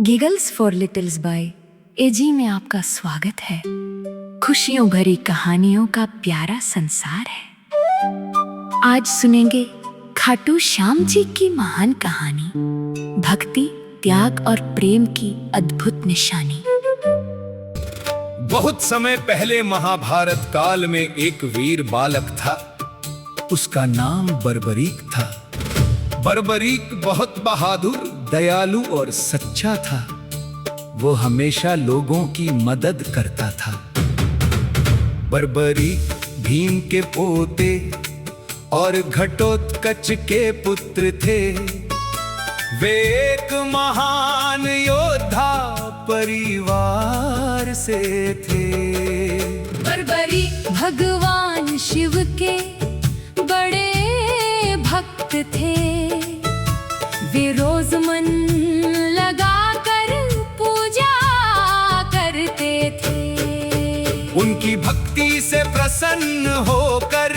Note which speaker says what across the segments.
Speaker 1: Giggles for Littles by AG में आपका स्वागत है। खुशियों भरी कहानियों का प्यारा संसार है। आज सुनेंगे खाटू श्याम जी की महान कहानी, भक्ति, त्याग और प्रेम की अद्भुत निशानी।
Speaker 2: बहुत समय पहले महाभारत काल में एक वीर बालक था। उसका नाम बर्बरीक था। बर्बरीक बहुत बहादुर, दयालु और सच्चा था। वो हमेशा लोगों की मदद करता था। बर्बरीक भीम के पोते और घटोत्कच के पुत्र थे। वे एक महान योद्धा परिवार से थे।
Speaker 1: बर्बरीक भगवान शिव के बड़े भक्त थे। वे रोज मन लगाकर पूजा करते थे।
Speaker 2: उनकी भक्ति से प्रसन्न होकर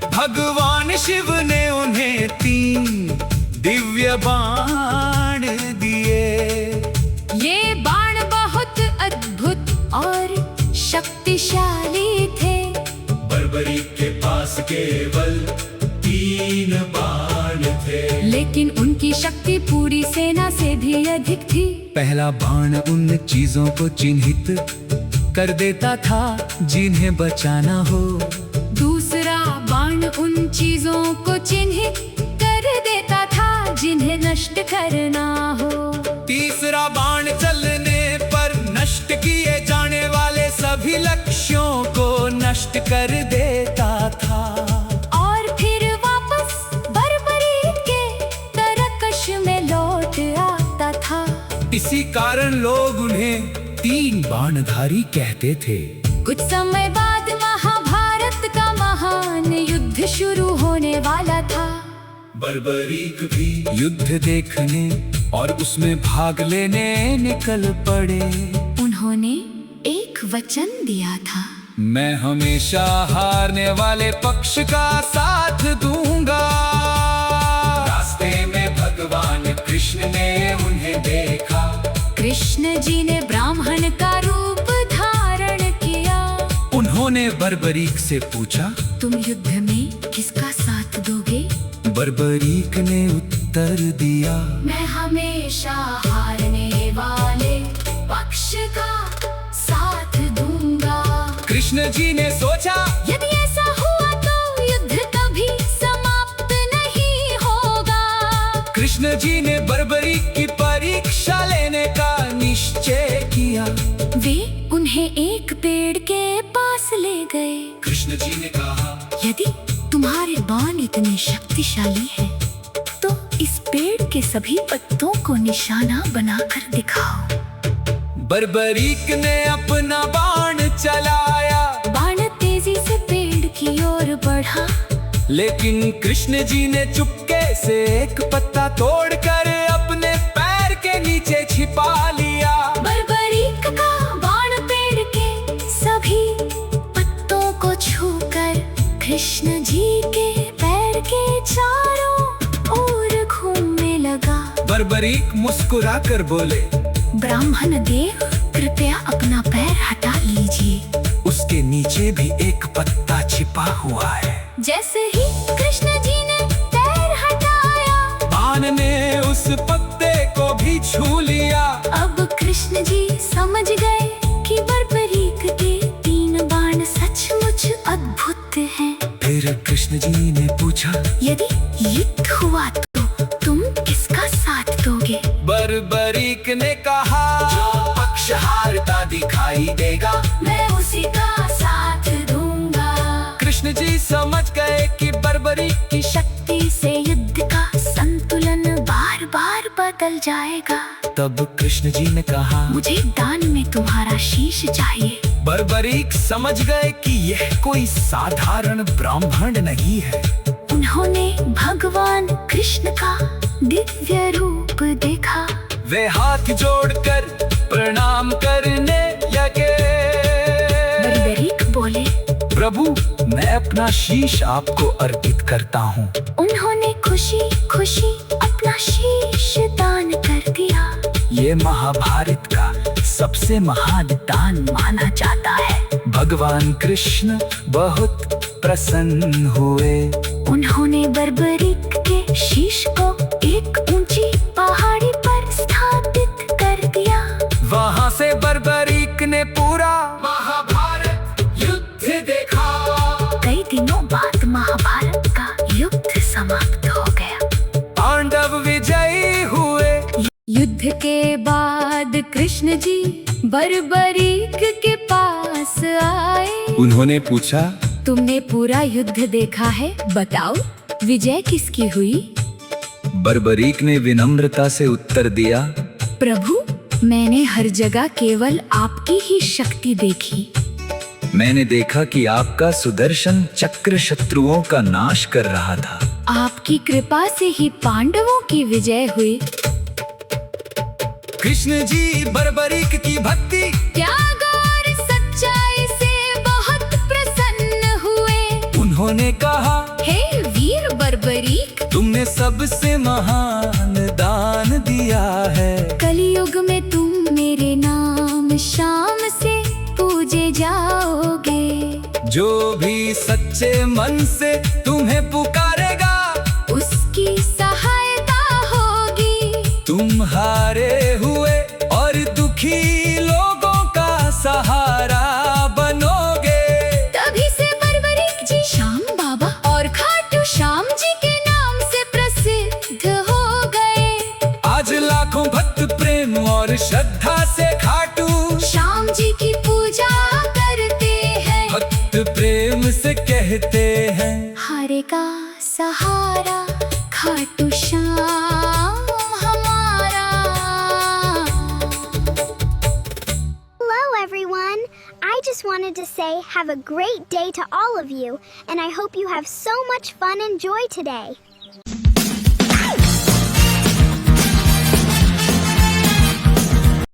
Speaker 2: भगवान शिव ने उन्हें 3 दिव्य बाण दिए।
Speaker 1: ये बाण बहुत अद्भुत और शक्तिशाली थे।
Speaker 2: बर्बरीक के पास केवल 3 बाण थे,
Speaker 1: लेकिन उनकी शक्ति पूरी सेना से भी अधिक थी।
Speaker 2: पहला बाण उन चीजों को चिन्हित कर देता था जिन्हें बचाना हो।
Speaker 1: दूसरा बाण उन चीजों को चिन्हित कर देता था जिन्हें नष्ट करना हो।
Speaker 2: तीसरा बाण चलने पर नष्ट किए जाने वाले सभी लक्ष्यों को नष्ट कर देता था।
Speaker 1: और फिर वापस बर्बरीक के तरकश में लौट आता था।
Speaker 2: इसी कारण लोग उन्हें 3 बाणधारी कहते थे।
Speaker 1: कुछ समय बाद महाभारत का महान युद्ध शुरू होने वाला था।
Speaker 2: बर्बरीक भी युद्ध देखने और उसमें भाग लेने निकल पड़े।
Speaker 1: उन्होंने एक वचन दिया था,
Speaker 2: मैं हमेशा हारने वाले पक्ष का साथ दूंगा। रास्ते में भगवान कृष्ण ने उन्हें देखा।
Speaker 1: कृष्ण जी ने ब्राह्मण का रूप धारण किया।
Speaker 2: उन्होंने बर्बरीक से पूछा,
Speaker 1: तुम युद्ध में किसका साथ दोगे?
Speaker 2: बर्बरीक ने उत्तर दिया,
Speaker 1: मैं हमेशा हारने वाले पक्ष का साथ दूंगा।
Speaker 2: कृष्ण जी ने सोचा,
Speaker 1: यदि ऐसा हुआ तो युद्ध कभी समाप्त नहीं होगा।
Speaker 2: कृष्ण जी ने बर्बरीक की परीक्षा लेने का निश्चय किया।
Speaker 1: वे उन्हें एक पेड़ के पास ले गए।
Speaker 2: कृष्ण जी ने कहा,
Speaker 1: यदि तुम्हारे बाण इतने शक्तिशाली हैं, तो इस पेड़ के सभी पत्तों को निशाना बनाकर दिखाओ।
Speaker 2: बर्बरीक ने अपना बाण चलाया।
Speaker 1: बाण तेजी से पेड़ की ओर बढ़ा।
Speaker 2: लेकिन कृष्ण जी ने चुपके से एक पत्ता तोड़कर अपने पैर के नीचे छिपा लिया।
Speaker 1: बर्बरीक का बाण पेड़ के सभी पत्तों को छूकर कृष्ण जी के पैर के चारों ओर घूमने लगा।
Speaker 2: बर्बरीक मुस्कुरा कर बोले,
Speaker 1: ब्राह्मण देव, कृपया अपना पैर हटा लीजिए।
Speaker 2: उसके नीचे भी एक पत्ता छिपा हुआ है।
Speaker 1: जैसे ही कृष्ण जी ने पैर हटाया,
Speaker 2: बाण ने उस पत्ते को भी छू लिया।
Speaker 1: अब कृष्ण जी समझ गए कि बर्बरीक के 3 बाण सचमुच अद्भुत हैं।
Speaker 2: फिर कृष्ण जी ने पूछा,
Speaker 1: यदि युद्ध हुआ तो तुम किसका साथ दोगे?
Speaker 2: बर्बरीक ने कहा, जो पक्ष हारता दिखाई देगा,
Speaker 1: मैं उसी का साथ दूंगा।
Speaker 2: कृष्ण जी समझ गए कि बर्बरीक की
Speaker 1: शक्ति से युद्ध का संतुलन बार बार बदल जाएगा।
Speaker 2: तब कृष्ण जी ने कहा,
Speaker 1: मुझे दान में तुम्हारा शीश चाहिए।
Speaker 2: बर्बरीक समझ गए कि यह कोई साधारण ब्राह्मण नहीं है।
Speaker 1: उन्होंने भगवान कृष्ण का दिव्य रूप देखा।
Speaker 2: वे हाथ जोड़कर प्रणाम करने लगे।
Speaker 1: बर्बरीक बोले,
Speaker 2: प्रभु, मैं अपना शीश आपको अर्पित करता हूँ।
Speaker 1: उन्होंने खुशी खुशी अपना शीश दान कर दिया।
Speaker 3: ये महाभारत का सबसे महान दान माना जाता है। भगवान कृष्ण बहुत प्रसन्न हुए।
Speaker 1: उन्होंने बर्बरीक के शीश को एक ऊंची पहाड़ी पर स्थापित कर दिया।
Speaker 2: वहाँ से बर्बरीक ने पूरा महाभारत युद्ध देखा।
Speaker 1: कई दिनों बाद महाभारत का युद्ध समाप्त हो गया।
Speaker 2: पांडव विजयी हुए।
Speaker 1: युद्ध के बाद कृष्ण जी बर्बरीक के पास आए।
Speaker 2: उन्होंने पूछा,
Speaker 1: तुमने पूरा युद्ध देखा है, बताओ विजय किसकी हुई?
Speaker 3: बर्बरीक ने विनम्रता से उत्तर दिया,
Speaker 1: प्रभु, मैंने हर जगह केवल आपकी ही शक्ति देखी।
Speaker 3: मैंने देखा कि आपका सुदर्शन चक्र शत्रुओं का नाश कर रहा था।
Speaker 1: आपकी कृपा से ही पांडवों की विजय हुई।
Speaker 2: कृष्ण जी बर्बरीक की भक्ति
Speaker 1: त्याग और सच्चाई से बहुत प्रसन्न हुए।
Speaker 2: उन्होंने कहा,
Speaker 1: हे वीर बर्बरीक,
Speaker 2: तुमने सबसे महान दान दिया है।
Speaker 1: कलयुग में तुम मेरे नाम शाम से पूजे जाओगे।
Speaker 2: जो भी सच्चे मन से तुम्हें पुकारेगा,
Speaker 1: उसकी सहायता होगी।
Speaker 2: तुम हारे हुए और दुखी लोगों का सहारा बनोगे।
Speaker 1: तभी से बर्बरीक जी श्याम बाबा और खाटू श्याम जी के नाम से प्रसिद्ध हो गए।
Speaker 2: आज लाखों भक्त प्रेम और श्रद्धा से खाटू
Speaker 1: श्याम जी की पूजा करते हैं।
Speaker 2: भक्त प्रेम से कहते हैं,
Speaker 1: हरे का सहारा खाटू श्याम हमारा।
Speaker 4: Hello everyone! I just wanted to say have a great day to all of you, and I hope you have so much fun and joy today.